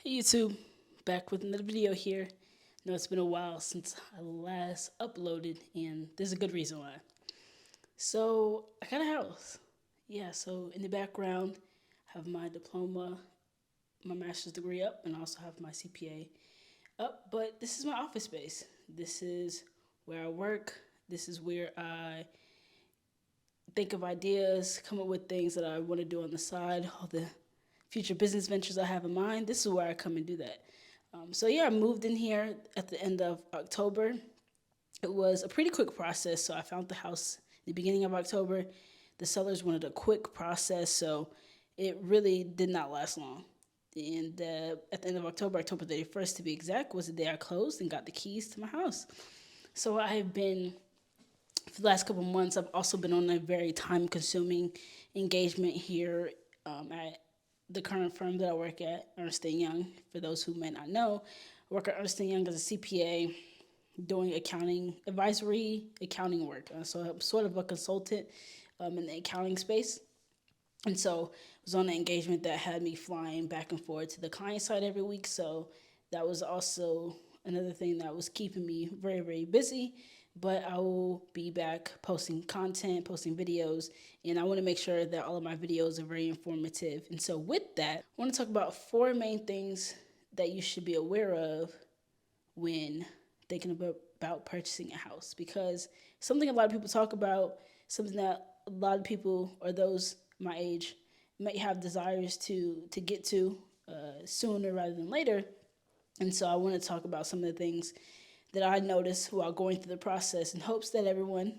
Hey YouTube, back with another video here. I know it's been a while since I last uploaded, and there's a good reason why. So, I got a house. Yeah, so in the background, I have my diploma, my master's degree up, and I also have my CPA up. But this is my office space. This is where I work. This is where I think of ideas, come up with things that I want to do on the side, all the future business ventures I have in mind. This is where I come and do that. So yeah, I moved in here at the end of October. It was a pretty quick process. So I found the house in the beginning of October. The sellers wanted a quick process, so it really did not last long. And at the end of October, October 31st to be exact, was the day I closed and got the keys to my house. So I have been, for the last couple of months, I've also been on a very time consuming engagement here at the current firm that I work at, Ernst & Young. For those who may not know, I work at Ernst & Young as a CPA doing accounting, advisory accounting work. So I'm sort of a consultant in the accounting space. And so I was on an engagement that had me flying back and forth to the client side every week. So that was also another thing that was keeping me very, very busy. But I will be back posting content, posting videos, and I want to make sure that all of my videos are very informative. And so, with that, I want to talk about four main things that you should be aware of when thinking about purchasing a house, because something a lot of people talk about, something that a lot of people or those my age may have desires to get to sooner rather than later. And so I want to talk about some of the things that I noticed while going through the process in hopes that everyone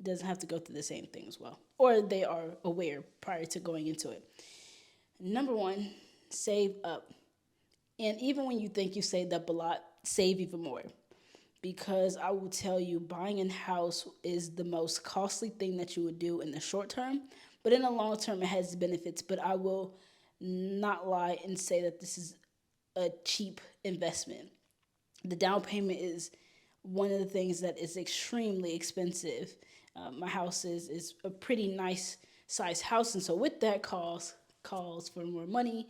doesn't have to go through the same thing as well, or they are aware prior to going into it. Number one, save up. And even when you think you saved up a lot, save even more. Because I will tell you, buying a house is the most costly thing that you would do in the short term. But in the long term, it has benefits. But I will not lie and say that this is a cheap investment. The down payment is one of the things that is extremely expensive. My house is a pretty nice size house, and so with that calls for more money.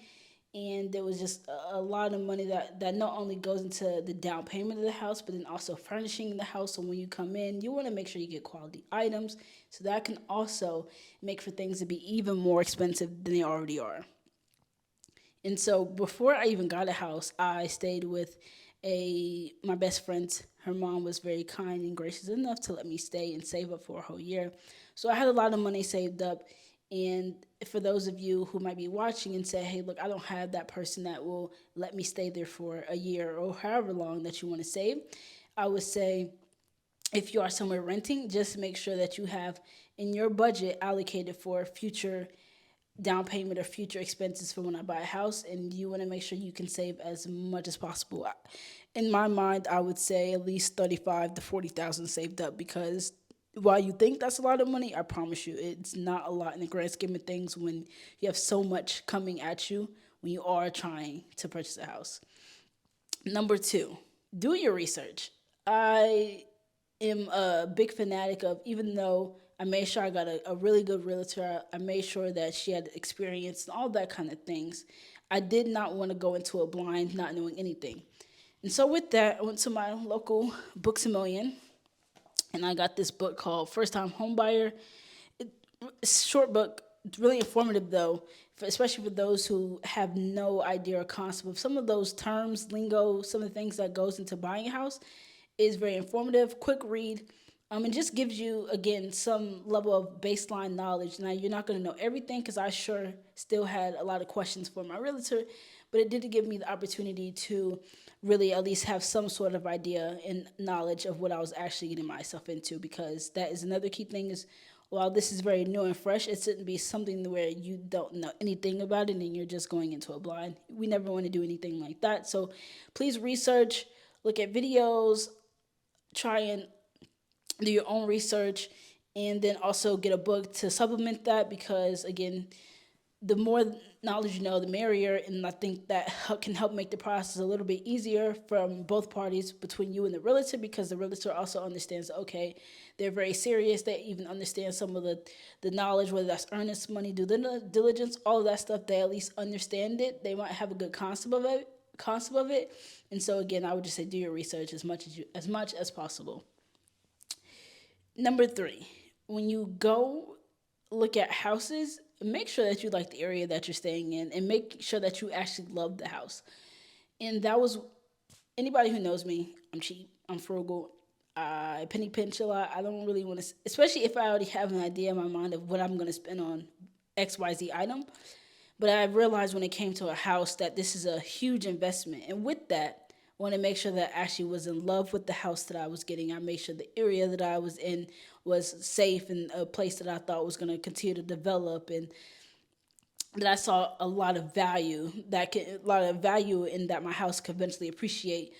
And there was just a lot of money that not only goes into the down payment of the house, but then also furnishing the house. So when you come in, you want to make sure you get quality items. So that can also make for things to be even more expensive than they already are. And so before I even got a house, I stayed with a my best friend. Her mom was very kind and gracious enough to let me stay and save up for a whole year. So I had a lot of money saved up. And for those of you who might be watching and say, hey, look, I don't have that person that will let me stay there for a year or however long that you want to save, I would say if you are somewhere renting, just make sure that you have in your budget allocated for future down payment or future expenses for when I buy a house, and you want to make sure you can save as much as possible. In my mind, I would say at least 35 to 40,000 saved up, because while you think that's a lot of money, I promise you it's not a lot in the grand scheme of things when you have so much coming at you when you are trying to purchase a house. Number two, do your research. I am a big fanatic of, even though I made sure I got a really good realtor, I made sure that she had experience and all that kind of things. I did not want to go into a blind, not knowing anything. And so with that, I went to my local Books a Million, and I got this book called First Time Homebuyer. It's a short book, it's really informative though, especially for those who have no idea or concept of some of those terms, lingo, some of the things that goes into buying a house. Is very informative, quick read, and just gives you, again, some level of baseline knowledge. Now, you're not going to know everything, because I sure still had a lot of questions for my realtor, but it did give me the opportunity to really at least have some sort of idea and knowledge of what I was actually getting myself into, because that is another key thing is, while this is very new and fresh, it shouldn't be something where you don't know anything about it and you're just going into a blind. We never want to do anything like that. So please research, look at videos, try and do your own research, and then also get a book to supplement that, because again, the more knowledge you know, the merrier. And I think that can help make the process a little bit easier from both parties, between you and the realtor, because the realtor also understands, okay, they're very serious. They even understand some of the knowledge, whether that's earnest money, due diligence, all of that stuff. They at least understand it. They might have a good concept of it, concept of it. And so again, I would just say do your research as much as possible. Number 3, when you go look at houses, make sure that you like the area that you're staying in and make sure that you actually love the house. And that was anybody who knows me, I'm cheap, I'm frugal, I penny pinch a lot. I don't really want to, especially if I already have an idea in my mind of what I'm going to spend on XYZ item. But I realized when it came to a house that this is a huge investment. And with that, I want to make sure that I actually was in love with the house that I was getting. I made sure the area that I was in was safe and a place that I thought was going to continue to develop, and that I saw a lot of value in that my house could eventually appreciate,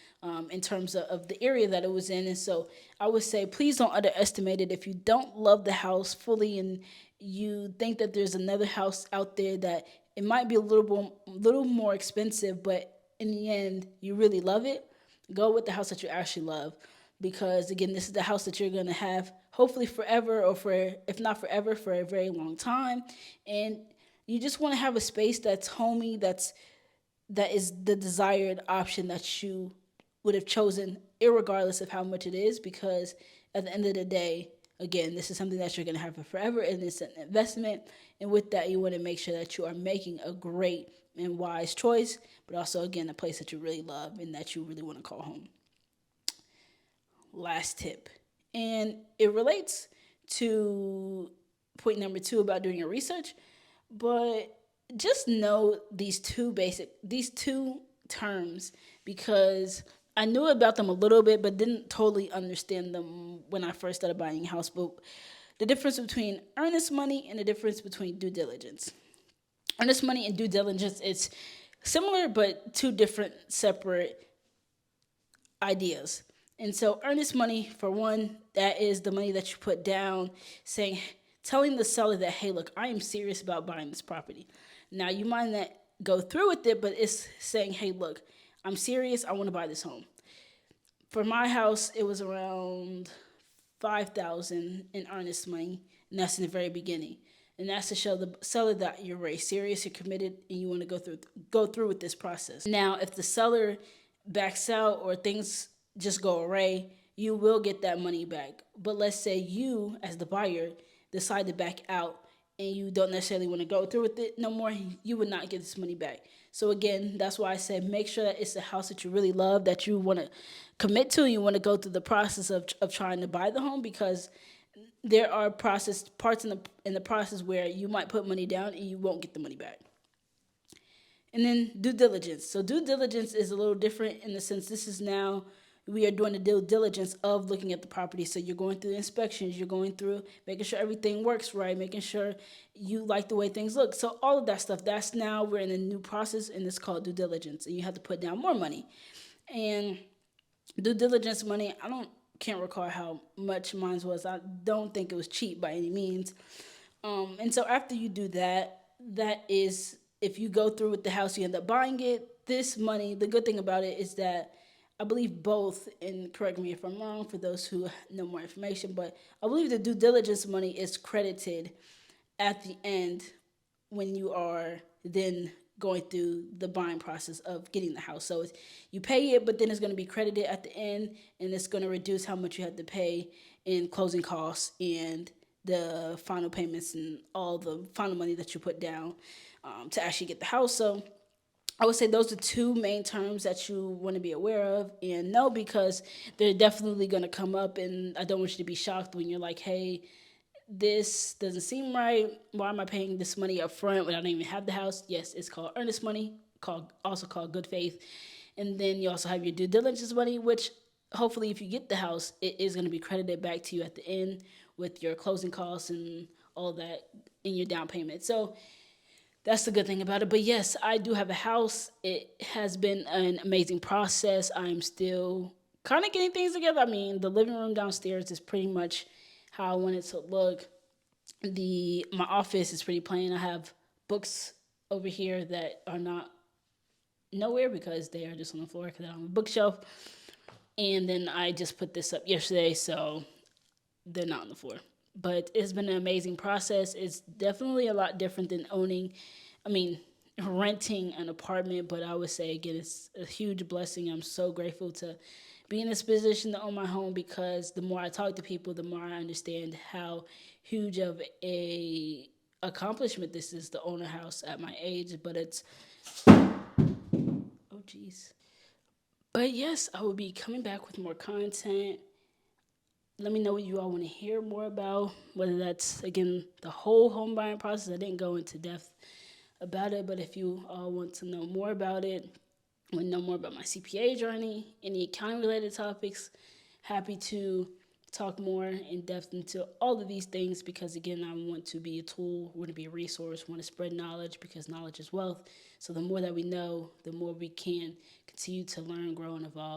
in terms of the area that it was in. And so I would say please don't underestimate it. If you don't love the house fully and you think that there's another house out there that it might be a little more expensive, but in the end you really love it, go with the house that you actually love. Because again, this is the house that you're going to have hopefully forever, or for, if not forever, for a very long time. And you just want to have a space that's homey, that is the desired option that you would have chosen, irregardless of how much it is. Because at the end of the day, again, this is something that you're going to have for forever, and it's an investment. And with that, you want to make sure that you are making a great and wise choice, but also, again, a place that you really love and that you really want to call home. Last tip, and it relates to point number 2 about doing your research, but just know these two terms, because I knew about them a little bit but didn't totally understand them when I first started buying a house. But the difference between earnest money and the difference between due diligence. Earnest money and due diligence, it's similar but two different separate ideas. And so earnest money, for one, that is the money that you put down, telling the seller that, hey, look, I am serious about buying this property. Now, you might not go through with it, but it's saying, hey, look, I'm serious. I want to buy this home. For my house, it was around $5,000 in earnest money, and that's in the very beginning. And that's to show the seller that you're very serious, you're committed, and you want to go through with this process. Now, if the seller backs out or things just go away, you will get that money back. But let's say you, as the buyer, decide to back out and you don't necessarily want to go through with it no more, you would not get this money back. So again, that's why I said make sure that it's a house that you really love, that you want to commit to, and you want to go through the process of trying to buy the home, because there are parts in the process where you might put money down and you won't get the money back. And then due diligence. So due diligence is a little different in the sense this is now we are doing the due diligence of looking at the property. So you're going through the inspections, you're going through making sure everything works right, making sure you like the way things look. So all of that stuff, that's now we're in a new process, and it's called due diligence. And you have to put down more money. And due diligence money, can't recall how much mine was. I don't think it was cheap by any means. And so after you do that, that is, if you go through with the house, you end up buying it. This money, the good thing about it is that I believe both, and correct me if I'm wrong for those who know more information, but I believe the due diligence money is credited at the end when you are then going through the buying process of getting the house. So you pay it, but then it's going to be credited at the end, and it's going to reduce how much you have to pay in closing costs and the final payments and all the final money that you put down to actually get the house. So I would say those are two main terms that you want to be aware of and know, because they're definitely going to come up, and I don't want you to be shocked when you're like, hey, this doesn't seem right. Why am I paying this money up front when I don't even have the house? Yes, it's called earnest money, also called good faith. And then you also have your due diligence money, which hopefully if you get the house, it is going to be credited back to you at the end with your closing costs and all that in your down payment. So that's the good thing about it. But yes, I do have a house. It has been an amazing process. I'm still kind of getting things together. I mean, the living room downstairs is pretty much how I want it to look. My office is pretty plain. I have books over here that are not nowhere because they are just on the floor because I don't have a bookshelf. And then I just put this up yesterday, so they're not on the floor. But it's been an amazing process. It's definitely a lot different than owning. I mean, renting an apartment, but I would say again it's a huge blessing. I'm so grateful to be in this position to own my home, because the more I talk to people, the more I understand how huge of a accomplishment this is to own a house at my age. But it's, oh geez. But yes, I will be coming back with more content. Let me know what you all want to hear more about, whether that's again the whole home buying process. I didn't go into depth about it, but if you all want to know more about it, want to know more about my CPA journey, any accounting related topics, happy to talk more in depth into all of these things, because again, I want to be a tool, want to be a resource, want to spread knowledge, because knowledge is wealth. So the more that we know, the more we can continue to learn, grow, and evolve.